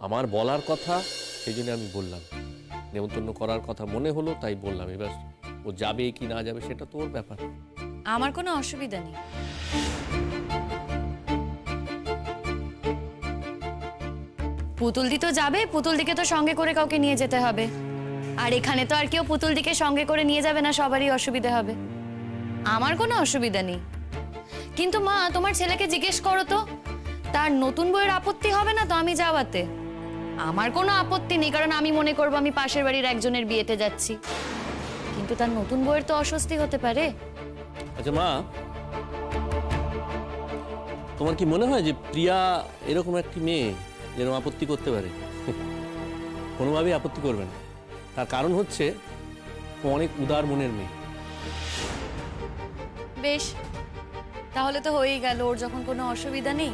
আমার বলার কথা, সেই জন্য আমি বললাম। নেমন্তন্ন করার কথা মনে হলো তাই বললাম। এবার ও যাবে কি না যাবে সেটা তোর ব্যাপার। আমার কোনো অসুবিধা নেই। পুতুলদি তো যাবে, পুতুলদিকে তো সঙ্গে করে কাউকে নিয়ে যেতে হবে। আর এখানে তো আর কেউ পুতুলদিকে সঙ্গে করে নিয়ে যাবে না, সবারই অসুবিধা হবে। আমার কোনো অসুবিধা নেই। কিন্তু মা, তোমার ছেলেকে জিজ্ঞেস করো তো, তার নতুন বউয়ের আপত্তি হবে না তো আমি যাওয়াতে? আমার কোনো আপত্তি নেই, কারণ আমি মনে করবো আমি পাশের বাড়ির একজনের বিয়েতে যাচ্ছি। কিন্তু তার নতুন বউয়ের তো অস্বস্তি হতে পারে। আচ্ছা মা, তোমার কি মনে হয় যে প্রিয়া এরকম একটি মেয়ে যেন আপত্তি করতে পারে? কোনোভাবেই আপত্তি করবে না। তার কারণ হচ্ছে ও অনেক উদার মনের মেয়ে। বেশ, তাহলে তো হয়েই গেল। ওর যখন কোনো অসুবিধা নেই,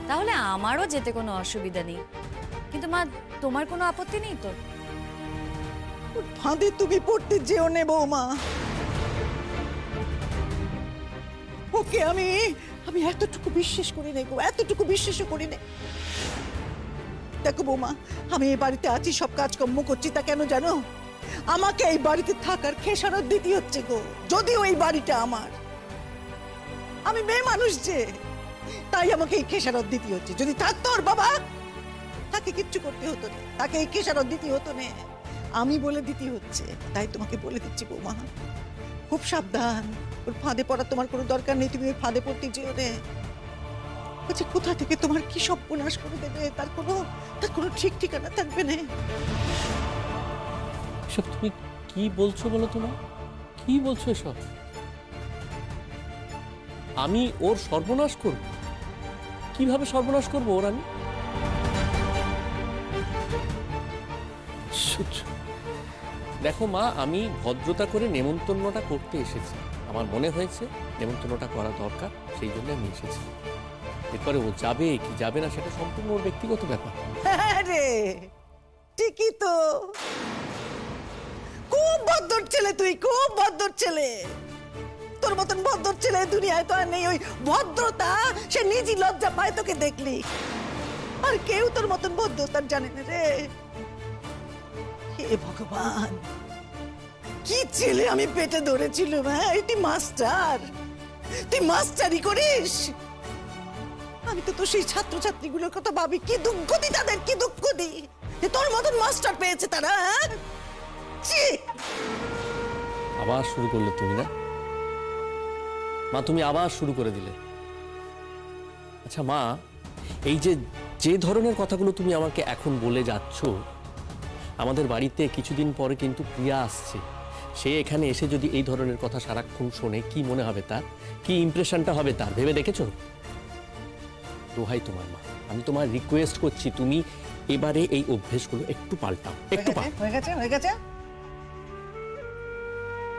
তাহলে আমারও যেতে কোনো অসুবিধা নেই। কিন্তু মা, তোমার কোনো আপত্তি নেই তো? ফাঁদে তুমি পড়তে যেও নে বৌমা। ওকে আমি এতটুকু বিশ্বাস করি না গো, এতটুকু বিশ্বাসও করি না। দেখো বৌমা, আমি এই বাড়িতে আছি, সব কাজকর্ম করছি, তা কেন জানো? আমাকে এই বাড়িতে থাকার খেসারত দিতে হচ্ছে গো। যদিও এই বাড়িটা আমার, আমি মেয়ে মানুষ যে, তাই আমাকে এই খেসারত দিতে হচ্ছে। যদি থাকতো ওর বাবা, তাকে কিচ্ছু করতে হতো না, তাকে এই খেসারত দিতে হতো না, আমি বলে দিতে হচ্ছে। তাই তোমাকে বলে দিচ্ছি বৌমা, খুব সাবধান। ওর ফাঁদে পড়ার তোমার কোনো দরকার নেই, তুমি ওই ফাঁদে পড়তে যেও রে। বলছে কোথা থেকে তোমার কি সব বিনাশ করে দেবে, তার কোনো ঠিক ঠিকানা থাকবে না। এসব তুমি কি বলছো বলো তো মা? কি বলছো এসব? আমি ওর সর্বনাশ করব? কিভাবে সর্বনাশ করবো ওর আমি? দেখো মা, আমি ভদ্রতা করে নেমন্তন্নটা করতে এসেছি। আমার মনে হয়েছে নেমন্তন্নটা করা দরকার, সেই জন্য আমি এসেছি। এরপরে ও যাবে কি যাবে না সেটা সম্পূর্ণ ওর ব্যক্তিগত ব্যাপার। হ্যাঁ রে, ঠিকই তো। খুব ভদ্র ছেলে তুই, খুব ভদ্র ছেলে। তোর মতন ভদ্র ছেলে দুনিয়ায় তো আর নেই। ওই ভদ্রতা সে নিজে লজ্জা পায় তোকে দেখলি। আর কেউ তোর মতন ভদ্রতা জানে না রে। হে ভগবান, কি ছেলে আমি পেটে ধরেছিলাম। হ্যাঁ, তুই মাস্টার, তুই মাস্টারি করিস। আমি তো সেই ছাত্রছাত্রীগুলোর কথা ভাবি, কি দুঃখ দি তাদের, কি দুঃখ দি যে তোর মতন মাস্টার পেয়েছে তারা। আবার শুরু করলে তুমি না মা, তুমি আবার শুরু করে দিলে। আচ্ছা মা, এই যে ধরনের কথাগুলো তুমি আমাকে এখন বলে যাচ্ছ, আমাদের বাড়িতে কিছুদিন পরে কিন্তু প্রিয়া আসছে। সে এখানে এসে যদি এই ধরনের কথা সারাক্ষণ শোনে, কি মনে হবে তার, কি ইমপ্রেশনটা হবে তার ভেবে দেখেছো? দোহাই তোমার মা, আমি তোমার রিকোয়েস্ট করছি, তুমি এবারে এই অভ্যেসগুলো একটু পাল্টাও, একটু হয়ে গেছে।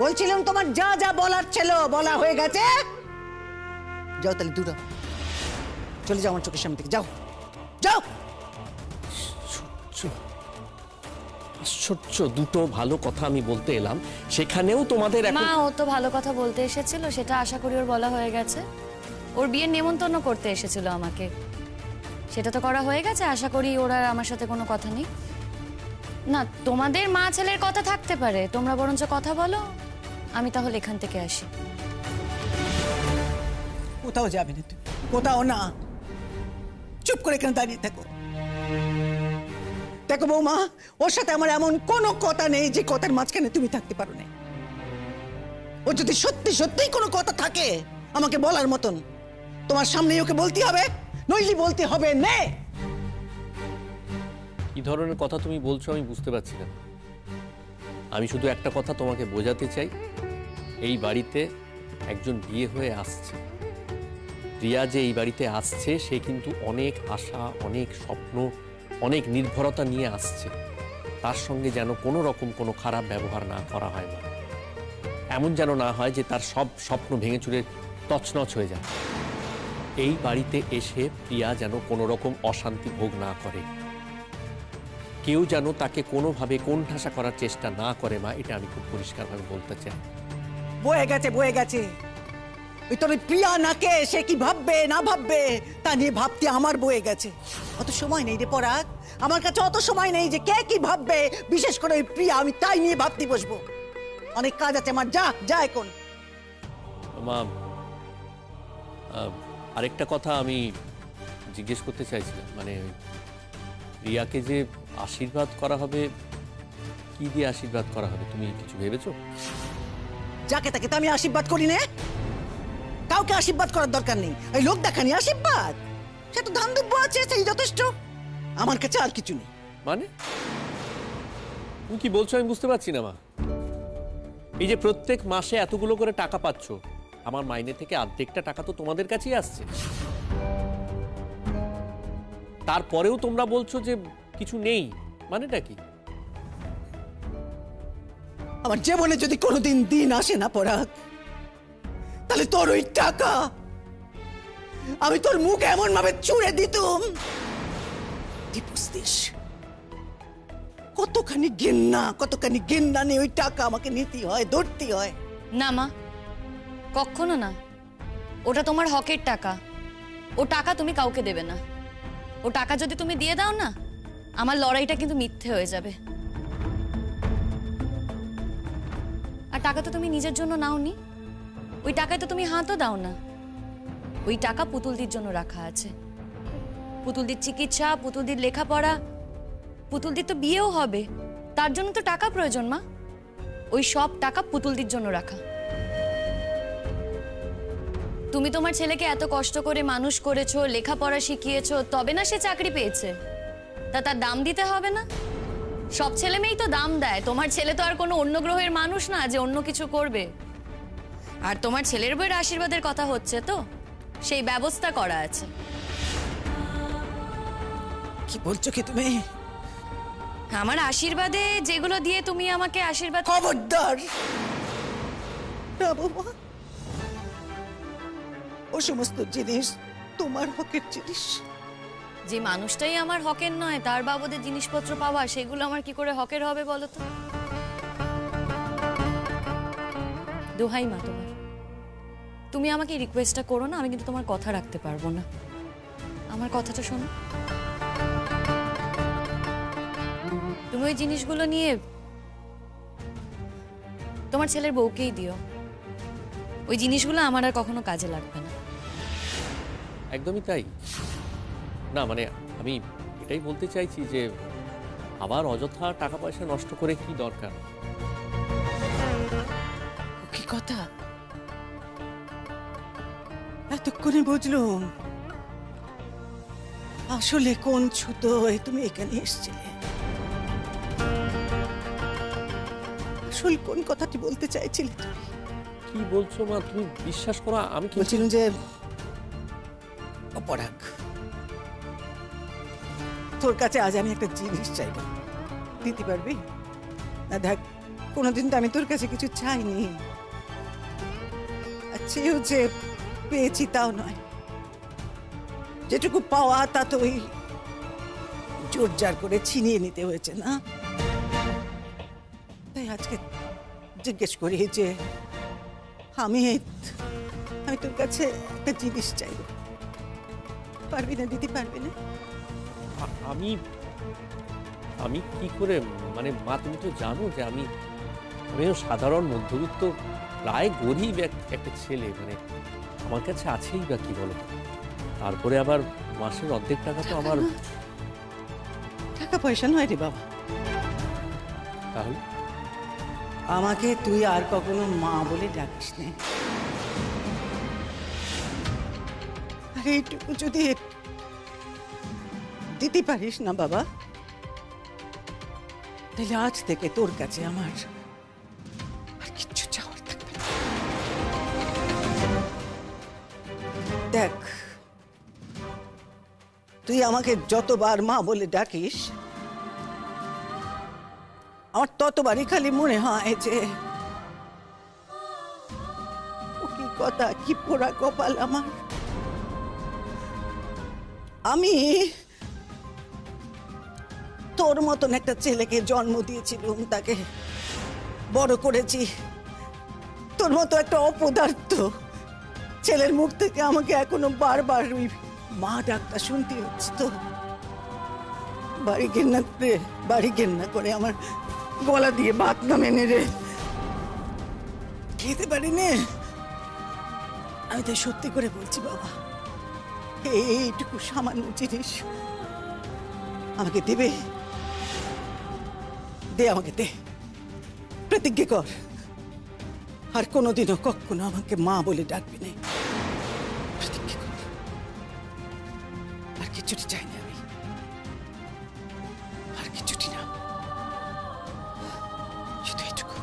বলছিলাম তোমার যা যা বলার ছিল বলা হয়ে গেছে। যাও তাহলে দূর চলে যাও আমার চোখের সামনে থেকে, যাও যাও। আশ্চর্য, দুটো ভালো কথা আমি বলতে এলাম, সেখানেও তোমাদের মা, ও তো ভালো কথা বলতে এসেছিল, সেটা আশা করি ওর বলা হয়ে গেছে। ওর বিয়ের নেমন্তন্ন করতে এসেছিল আমাকে, সেটা তো করা হয়ে গেছে। আশা করি ওর আর আমার সাথে কোনো কথা নেই। না, তোমাদের মা ছেলের কথা থাকতে পারে, তোমরা বরঞ্চ কথা বলো। আমি তাহলে এখান থেকে আসি। কোথাও যাবে না তুমি, কোথাও না। চুপ করে এখানে দাঁড়িয়ে থাকো। দেখো বৌমা, ওর সাথে আমার এমন কোনো কথা নেই যে কথার মাঝখানে তুমি থাকতে পারো না। ও যদি সত্যি সত্যিই কোনো কথা থাকে আমাকে বলার মতন, তোমার সামনেই ওকে বলতে হবে, নইলে বলতে হবে না। কি ধরনের কথা তুমি বলছো আমি বুঝতে পারছি না। আমি শুধু একটা কথা তোমাকে বোঝাতে চাই, এই বাড়িতে একজন বিয়ে হয়ে আসছে। প্রিয়া যে এই বাড়িতে আসছে, সে কিন্তু অনেক আশা, অনেক স্বপ্ন, অনেক নির্ভরতা নিয়ে আসছে। তার সঙ্গে যেন কোনো রকম কোনো খারাপ ব্যবহার না করা হয় না। এমন যেন না হয় যে তার সব স্বপ্ন ভেঙে চুরে তছনছ হয়ে যায়। এই বাড়িতে এসে প্রিয়া যেন কোনো রকম অশান্তি ভোগ না করে, কেউ যেন তাকে কোনোভাবে কোণঠাসা করার চেষ্টা না করে। মা, এটা আমি খুব পরিষ্কারভাবে বলতে চাই। বয়ে গেছে, বয়ে গেছে। ওই তোর ওই প্রিয়া নাকে সে কি ভাববে না ভাববে তা নিয়ে ভাবতে আমার বয়ে গেছে। অত সময় নেই রে পরাগ, আমার কাছে অত সময় নেই যে কে কি ভাববে, বিশেষ করে ওই প্রিয়া, আমি তাই নিয়ে ভাবতে বসবো। অনেক কাজ আছে আমার, যা যা এখন। মা, আরেকটা কথা আমি জিজ্ঞেস করতে চাইছিলাম, মানে রিয়াকে যে আশীর্বাদ করা হবে, কি দিয়ে আশীর্বাদ করা হবে তুমি কিছু ভেবেছো? যাকে তাকে তো আমি আশীর্বাদ করি না, কাউকে আশীর্বাদ করার দরকার নেই। এই লোক দেখানি আশীর্বাদ, সে তো ধান দুব্য আছে, সেই যথেষ্ট। আমার কাছে আর কিছু নেই। মানে তুমি কি বলছো আমি বুঝতে পারছি না মা। এই যে প্রত্যেক মাসে এতগুলো করে টাকা পাচ্ছ, আমার মাইনে থেকে অর্ধেকটা টাকা তো তোমাদের কাছেই আসছে, তারপরেও তোমরা বলছো যে কিছু নেই, মানেটা কি? আমার জীবনে যদি কোনোদিন দিন আসে না পরাগ, তাহলে তোর ওই টাকা আমি তোর মুখ এমন ভাবে ছুঁড়ে দিতুম, তুই বুঝতিস কতখানি ঘেন্না নিয়ে ওই টাকা আমাকে নিতে হয়, ধরতে হয়। না মা, কখনো না। ওটা তোমার হকের টাকা, ও টাকা তুমি কাউকে দেবে না। ও টাকা যদি তুমি দিয়ে দাও না, আমার লড়াইটা কিন্তু মিথ্যে হয়ে যাবে। আর টাকা তো তুমি নিজের জন্য নাওনি, ওই টাকায় তো তুমি হাতও দাও না। ওই টাকা পুতুলদির জন্য রাখা আছে। পুতুলদির চিকিৎসা, পুতুলদির লেখাপড়া, পুতুলদির তো বিয়েও হবে, তার জন্য তো টাকা প্রয়োজন মা। ওই সব টাকা পুতুলদির জন্য রাখা। তুমি তোমার ছেলেকে এত কষ্ট করে মানুষ করেছো, লেখাপড়া শিখিয়েছো, তবে না সে চাকরি পেয়েছে। তা তার দাম দিতে হবে না? সব ছেলে মেয়েই তো দাম দেয়। তোমার ছেলে তো আর কোনো অন্য গ্রহের মানুষ না যে অন্য কিছু করবে। আর তোমার ছেলের বইয়ের আশীর্বাদের কথা হচ্ছে, তো সেই ব্যবস্থা করা আছে। কি বলছো কি তুমি? আমার আশীর্বাদে যেগুলো দিয়ে তুমি আমাকে আশীর্বাদ। খবরদার না বাবা, ও সমস্ত জিনিস তোমার হকের জিনিস। যে মানুষটাই আমার হকের নয়, তার বাবদে জিনিসপত্র পাওয়া, সেগুলো আমার কি করে হকের হবে বলো তো? দোহাই মা তোমার, তুমি আমাকে রিকোয়েস্টটা করো না, আমি কিন্তু তোমার কথা রাখতে পারবো না। আমার কথাটা শোনো। তুমি ওই জিনিসগুলো নিয়ে তোমার ছেলের বউকেই দিও। ওই জিনিসগুলো আমার আর কখনো কাজে লাগবে না। একদমই তাই না, মানে আমি এটাই বলতে চাইছি যে আবার অযথা টাকা পয়সা নষ্ট করে কি দরকার? কি কথা এতক্ষণে বুঝলুম, আসলে কোন ছুতোয় তুমি এখানে এসেছিলে। আসল কোন কথাটি বলতে চাইছিলে তুমি? কি বলছো মা, তুমি বিশ্বাস করো আমি কি বলছিলাম যে অপরাগ, তোর কাছে আজ আমি একটা জিনিস চাইব, দিতে পারবি? না দেখ, কোনোদিন তো আমি তোর কাছে কিছু চাইনি, আর চেয়েও যে পেয়েছি তাও নয়। যেটুকু পাওয়া তা তো ওই জোর জার করে ছিনিয়ে নিতে হয়েছে না। তাই আজকে জিজ্ঞেস করি যে আমি তোর কাছে একটা জিনিস চাইব, পারবি না? দিতে পারবি না? আমি আমি কি করে, মানে মা তুমি তো জানো যে আমি সাধারণ মধ্যবিত্ত প্রায় গরিব একটা ছেলে, মানে আমার কাছে আছেই বা কি বলো। তারপরে আবার মাসের অর্ধেক টাকা তো আমার। টাকা পয়সা নয় রে বাবা, তাহলে আমাকে তুই আর কখনো মা বলে ডাকিস না। আর এইটুকু যদি দিতে পারিস না বাবা, তাহলে আজ থেকে তোর কাছে আমার আর কিচ্ছু চাওয়ার থাকবে না। দেখ, তুই আমাকে যতবার মা বলে ডাকিস, আমার ততবারই খালি মনে হয় যে ও কি কথা, কি পোড়া কপাল আমার। আমি তোর মতন একটা ছেলেকে জন্ম দিয়েছিলাম, তাকে বড় করেছি। তোর মতো একটা অপদার্থ ছেলের মুখ থেকে আমাকে এখনো বারবার ওই মা ডাকটা শুনতে হচ্ছে। তো বাড়ি ঘেন্না করে আমার গলা দিয়ে ভাত নামে রে খেতে পারি নে। আমি তাই সত্যি করে বলছি বাবা, এইটুকু সামান্য জিনিস আমাকে দেবে? দে, আমাকে দে, প্রতিজ্ঞা কর আর কোনোদিনও কখনো আমাকে মা বলে ডাকবি না। প্রতিজ্ঞা কর। আর কিছুটি চাই না আমি, আর কিছুটি না, শুধু এইটুকু।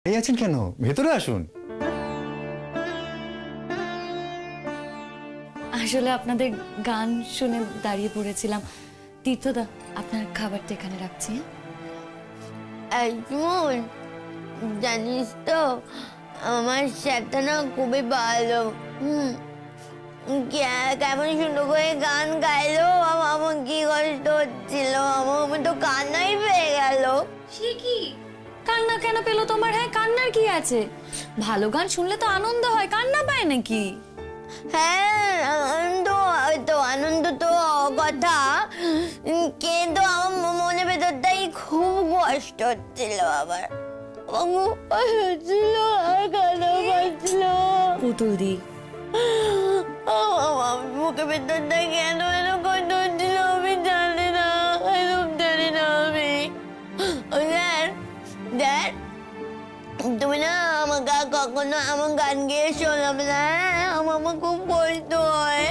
এই আছেন কেন? ভেতরে আসুন। আসলে আপনাদের গান শুনে দাঁড়িয়ে পড়েছিলাম। তীর্থদা, আপনার খাবারটা এখানে রাখছি। আইজুল, জানিস তো আমার সেটা না খুবই ভালো। কেমন সুন্দর করে গান গাইলো, আমার কি কষ্ট হচ্ছিল, আমার তো কান্নাই পেয়ে গেল। সে কি কান্না কেন পেলো তোমার? হ্যাঁ, কান্নার কি আছে? ভালো গান শুনলে তো আনন্দ হয়, কান্না পায় নাকি? হ্যাঁ, আনন্দ তো কথা, কিন্তু আমার মনে ভেতরটাই খুব কষ্ট হচ্ছিল। আবার পুতুল দি, মুখে ভেতরটা কেন এত কষ্ট হচ্ছিল আমি জানি না, জানি না আমি। ড্যাড, তুমি না আমাকে কখনো আমার গান গিয়ে শোনাবে না? আমার খুব কষ্ট হয়।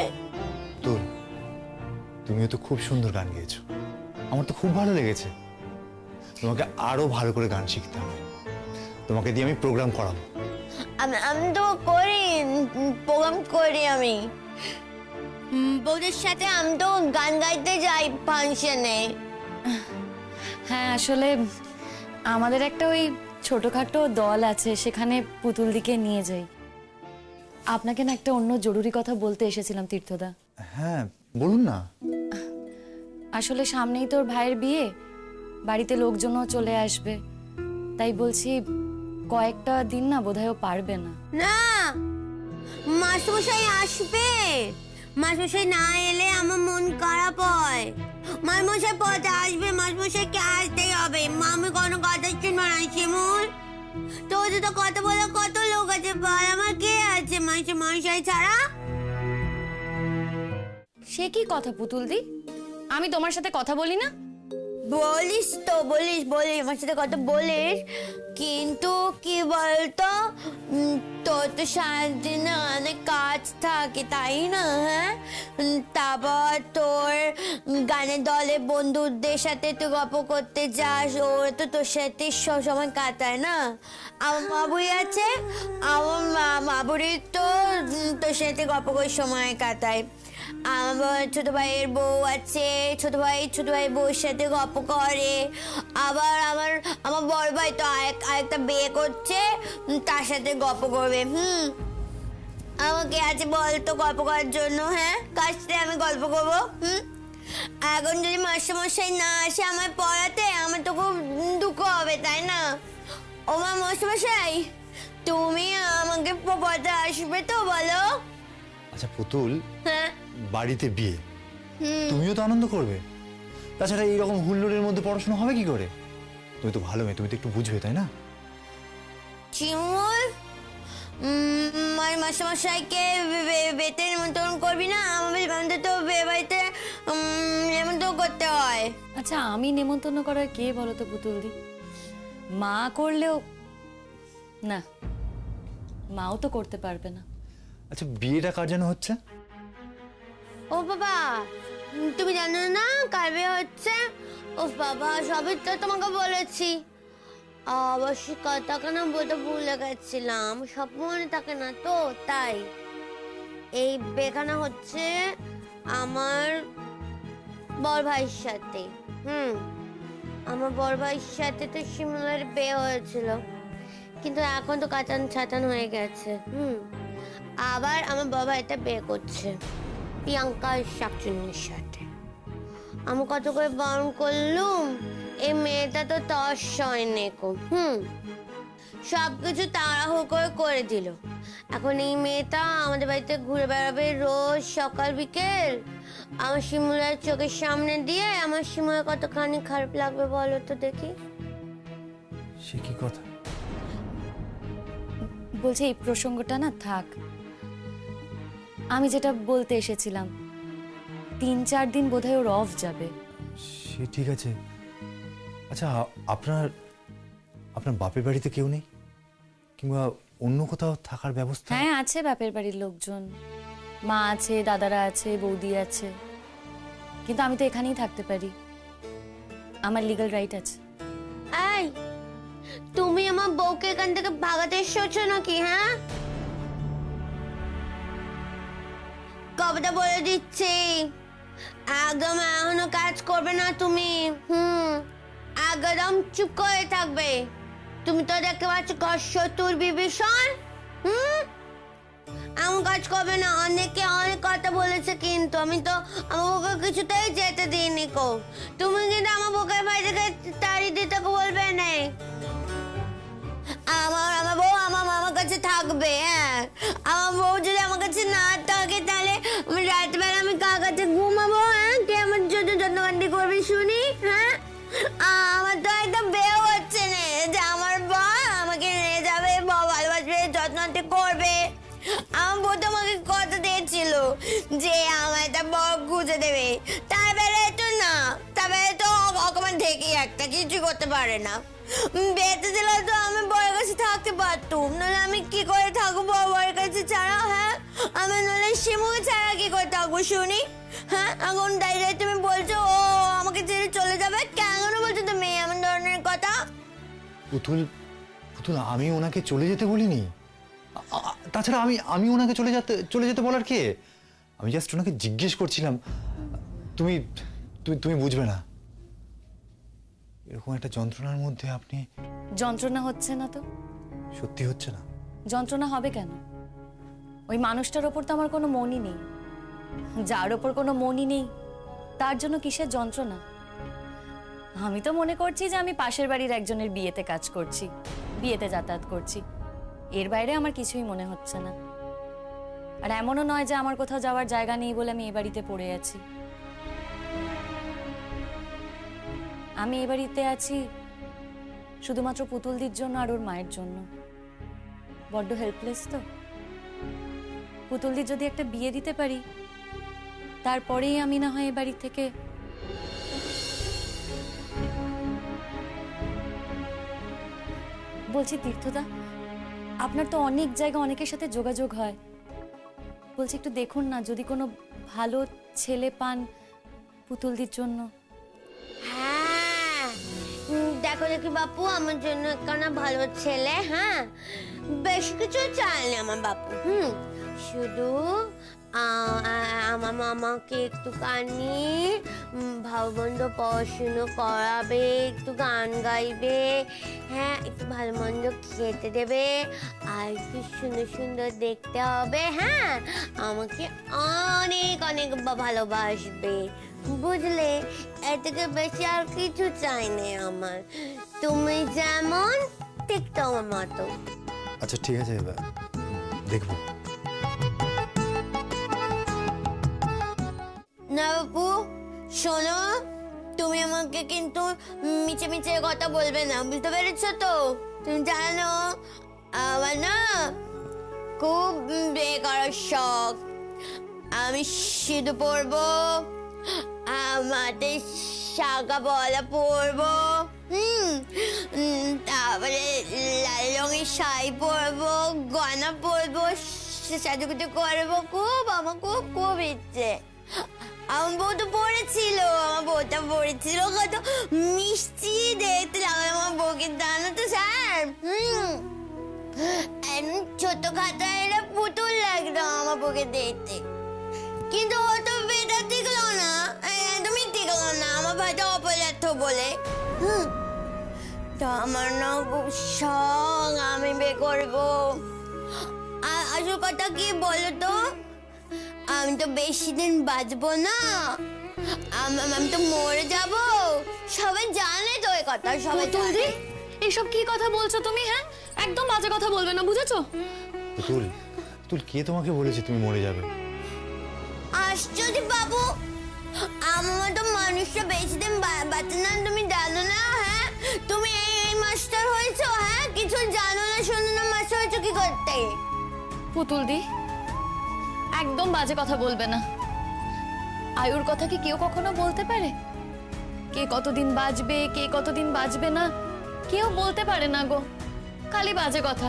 তুমিও তো খুব সুন্দর গান গেয়েছো, আমার তো খুব ভালো লেগেছে। তোমাকে আরো ভালো করে গান শিখতে হবে। তোমাকে দিয়ে আমি প্রোগ্রাম করাবো। আমি তো করি, প্রোগ্রাম করি আমি বউদের সাথে। আমি তো গান গাইতে যাই ফাংশনে। হ্যাঁ, আসলে আমাদের একটা ওই ছোটখাটো দল আছে, সেখানে পুতুল দিকে নিয়ে যাই। আপনাকে না একটা অন্য জরুরি কথা বলতে এসেছিলাম তীর্থদা। হ্যাঁ, বলুন না। আসলে সামনেই তোর ভাইয়ের বিয়ে, বাড়িতে লোকজনও চলে আসবে, তাই বলছি কয়েকটা দিন না বোধহয় ও পারবে না। না, মাস্টারমশাই আসবে। মাস্টারমশাই না এলে আমার মন খারাপ হয়। মাস্টারমশাই পথে আসবে, মাস্টারমশাইকে আসতেই হবে। আমি কোনো কথা শুনবো না শিমুল। তোর তো কথা বলে কত লোক আছে, বল আমার কে আছে মাস্টারমশাই ছাড়া? সে কি কথা পুতুল দি, আমি তোমার সাথে কথা বলি না? বলিস তো, বলিস আমার সাথে কথা বলিস, কিন্তু কি বলতো, তোর তো সারাদিন অনেক কাজ থাকে তাই না? হ্যাঁ, তারপর তোর গানের দলে বন্ধুদের সাথে তুই গল্প করতে যাস, ওরা তো তোর সাথে সব সময় কাটায় না। আমার মাবুই আছে, আমার মাবুরি তো তোর সাথে গল্প করে সময় কাটায়। আমার ছোট ভাইয়ের বউ আছে, ছোট ভাই বউর সাথে গল্প করে। আবার আমার বড় ভাই তো আরেকটা বিয়ে করছে, তার সাথে গল্প করবে। আমাকে আছে বলতো গল্প করার জন্য? হ্যাঁ, কার সাথে আমি গল্প করবো? এখন যদি মাস্টারমশাই না আসে আমার পড়াতে, আমার তো খুব দুঃখ হবে তাই না? ও মা মাস্টারমশাই, তুমি আমাকে পড়াতে আসবে তো, বলো? আচ্ছা পুতুল, হ্যাঁ, বাড়িতে বিয়ে, তুমিও তো আনন্দ করবে। তাছাড়া এইরকম হুল্লোড়ের মধ্যে পড়াশোনা হবে কি করে? তুমি তো ভালো মেয়ে, তুমি তো একটু বুঝবে তাই না? চিমুল, মাস্টারমশাইকে বেতে নিমন্ত্রণ করবি না? আমাদের তো বাড়িতে নিমন্ত্রণ করতে হয়। আচ্ছা, আমি নেমন্তন্ন করার কে বলো তো পুতুল দি? মা করলেও না, মাও তো করতে পারবে না। আচ্ছা বিয়েটা কার যেন হচ্ছে? ও বাবা, তুমি জানো না কার বিয়ে হচ্ছে? ও বাবা, সবই তো তোমাকে বলেছি। অবশ্যই কথাকে না বলতে ভুলে গেছিলাম, সব মনে থাকে না তো, তাই। এই বিয়েখানা হচ্ছে আমার বড় ভাইয়ের সাথে। আমার বড় ভাইয়ের সাথে তো শিমুলের বিয়ে হয়েছিল, কিন্তু এখন তো কাটান ছাটান হয়ে গেছে। আবার আমার বড় ভাইটা বিয়ে করছে প্রিয়াঙ্কা শাকচুন্নির সাথে। আমি কত করে বারণ করলুম, এই মেয়েটা তো তস হয়নি। সবকিছু তাড়াহুড়ো করে দিল। এখন এই মেয়েটা আমাদের বাড়িতে ঘুরে বেড়াবে রোজ সকাল বিকেল। আমার শিমুলের চোখের সামনে দিয়ে আমার শিমুলের কতখানি খারাপ লাগবে বলো তো দেখি। সে কি কথা? বলছি এই প্রসঙ্গটা না থাক। আমি যেটা বলতে এসেছিলাম, 3-4 দিন বোধহয় ওর অফ যাবে। সে ঠিক আছে। আচ্ছা আপনার বাপের বাড়িতে কেউ নেই, কিংবা অন্য কোথাও থাকার ব্যবস্থা? হ্যাঁ, আছে বাপের বাড়ির লোকজন, মা আছে, দাদারা আছে, বৌদি আছে, কিন্তু আমি তো এখানেই থাকতে পারি, আমার লিগ্যাল রাইট আছে। এই, তুমি আমার বউকে এখান থেকে ভাগাতে এসেছো নাকি? হ্যাঁ, কবেটা বলে দিচ্ছি, একদম এখনো কাজ করবে না তুমি। একদম চুপ করে থাকবে। তুমি তো দেখতে পাচ্ছ শত্রুর বিভীষণ। এমন কাজ করবে না। অনেকে অনেক কথা বলেছে, কিন্তু আমি তো আমার বউকে কিছুতেই যেতে দিইনি কো। তুমি কিন্তু আমার বউকে ভাই থেকে তাড়িয়ে দিতে বলবে না। আমার বউ আমার কাছে থাকবে। হ্যাঁ, আমার বউ যদি আমার কাছে না থাকে, তাহলে আমি রাতবেলা আমি কার কাছে ঘুমাবো? হ্যাঁ, কে আমার জন্য যত্নকান্তি করবে শুনি? হ্যাঁ, আমার তো একদম বেও হচ্ছে না যে আমার বউ আমাকে নিয়ে যাবে, বউ ভালোবাসবে, যত্নকান্তি করবে। আমার বউ তো আমাকে কথা দিয়েছিল যে আমার একটা বউ খুঁজে দেবে। তার বেলায় তো না, তার বেলায় তো অকমান থেকে একটা কিছু করতে পারে না। বেঁচে দিল তো আমি বউয়ের কাছে থাকতে পারতুম, নাহলে আমি কি করে থাকবো বউয়ের কাছে ছাড়া? হ্যাঁ, আমি নাহলে শিমুকে ছাড়া কি করে থাকবো শুনি? হ্যাঁ, এখন ডাইরেক্ট তুমি বলছো ও আমাকে ছেড়ে চলে যাবে, কেন বলছো তুমি এমন ধরনের কথা? পুতুল, আমি ওনাকে চলে যেতে বলিনি। তাছাড়া আমি ওনাকে চলে যেতে বলার কে? আমি জাস্ট ওনাকে জিজ্ঞেস করছিলাম। তুমি বুঝবে না, এরকম একটা যন্ত্রণার মধ্যে আপনি। যন্ত্রণা হচ্ছে না তো? সত্যি হচ্ছে না? যন্ত্রণা হবে কেন? ওই মানুষটার ওপর তো আমার কোনো মনই নেই। যার ওপর কোনো মনই নেই, তার জন্য কিসের যন্ত্রণা? আমি তো মনে করছি যে আমি পাশের বাড়ির একজনের বিয়েতে কাজ করছি, বিয়েতে যাতায়াত করছি। এর বাইরে আমার কিছুই মনে হচ্ছে না। আর এমনও নয় যে আমার কোথাও যাওয়ার জায়গা নেই বলে আমি এ বাড়িতে পড়ে আছি। আমি এ বাড়িতে আছি শুধুমাত্র পুতুলদির জন্য আর ওর মায়ের জন্য। বড্ড হেল্পলেস তো। পুতুলদির যদি একটা বিয়ে দিতে পারি, তারপরেই আমি না হয় এ বাড়ি থেকে বলছি তীর্থদা, আপনার তো অনেক জায়গা অনেকের সাথে যোগাযোগ হয়, বলছি একটু দেখুন না যদি কোনো ভালো ছেলে পান পুতুলদির জন্য। হ্যাঁ, দেখো দেখি বাপু, আমার জন্য একখানা ভালো ছেলে। হ্যাঁ, বেশি কিছু চাইনি আমার বাপু। শুধু আমার মামাকে একটুখানি ভালো মন্দ পড়াশুনো করাবে, একটু গান গাইবে, হ্যাঁ, একটু ভালো মন্দ খেতে দেবে, আর একটু সুন্দর সুন্দর দেখতে হবে। হ্যাঁ, আমাকে অনেক অনেক ভালোবাসবে, বুঝলে? এর থেকে বেশি আর কিছু চাই না আমার। তুমি যেমন ঠিক তোমার মতো। আচ্ছা ঠিক আছে, দেখবো। না বাপু, শোনো, তুমি আমাকে কিন্তু মিছে মিছে কথা বলবে না, বুঝতে পেরেছো তো? তুমি জানো আমার না খুব বিয়ে করার শখ। আমি সিঁদুর পরবো, আমাদের শাখা বলা পরবো, তারপরে লাল রঙের শাড়ি পরবো, গয়না পরবো, সাজুগুজু করবো। আমার খুব খুব ইচ্ছে। আমার বউ তো পড়েছিল, কত মিষ্টি দেখতে লাগলো আমার বউকে, জানো তো স্যার? ছোট খাতা এরা পুতুল লাগলো আমার বউকে দেখতে, কিন্তু ও তো বেটা টিকলো না, একদমই টিকলো না আমার ভাইটা অপদার্থ বলে। তো আমার না খুব শখ আমি বিয়ে করবো। আসল কথা কি বলো তো, আমি তো বেশি দিন বাঁচবো না, আমি তো মরে যাব। সবাই জানে তো এই কথা, সবাই জানে। এইসব কি কথা বলছো তুমি? হ্যাঁ, একদম বাজে কথা বলবে না, বুঝেছো? পুতুল, পুতুল কে তোমাকে বলেছে তুমি মরে যাবে? আশ্চর্য বাবু, আমার মতো মানুষটা বেশি দিন বাঁচে না, তুমি জানো না? হ্যাঁ, তুমি এই মাস্টার হয়েছো? হ্যাঁ, কিছু জানো না শোনো না, মাস্টার হয়েছো কি করতে? পুতুলদি, একদম বাজে কথা বলবে না। আয়ুর কথা কি কেউ কখনো বলতে পারে? কে কতদিন বাঁচবে, কে কতদিন বাঁচবে না, কেউ বলতে পারে না গো। খালি বাজে কথা।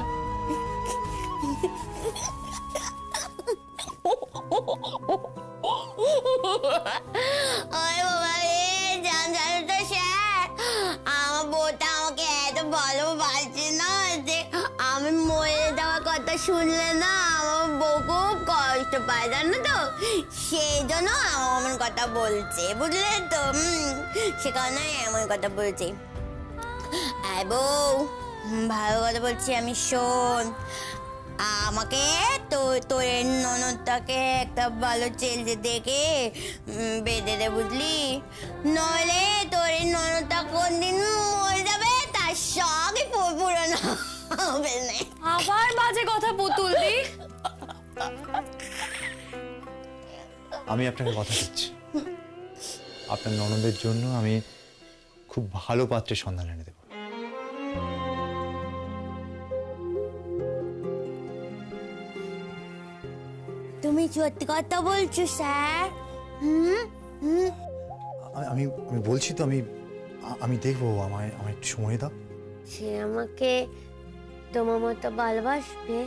ওই বাবা রে, জানো তো স্যার, আমার বউটা আমাকে এত ভালোবাসে না যে আমি মরে যাওয়ার কথা শুনলে না আমার বউ খুব কষ্ট পায়, জানো তো? সেই জন্য আমার কথা বলছে, বুঝলে তো? সে কারণে এমন কথা বলছে। আয় বউ, ভালো কথা বলছি আমি, শোন। আমাকে তোর ননদটাকে একটা ভালো ছেলে দেখে বেঁধে দে, বুঝলি? নইলে তোর ননদটা কোনদিন মরে যাবে, তার সঙ্গে পূরণ হবে না। আবার বাজে কথা পুতুলদি। আমি আপনাকে কথা দিচ্ছি, আপনার ননদের জন্য আমি খুব ভালো পাত্রের সন্ধান এনে দেবো। তুমি সত্যি কথা বলছো স্যার? আমি আমি বলছি তো, আমি দেখবো, আমায় একটু সময় দাও। সে আমাকে তোমার মতো ভালোবাসবে?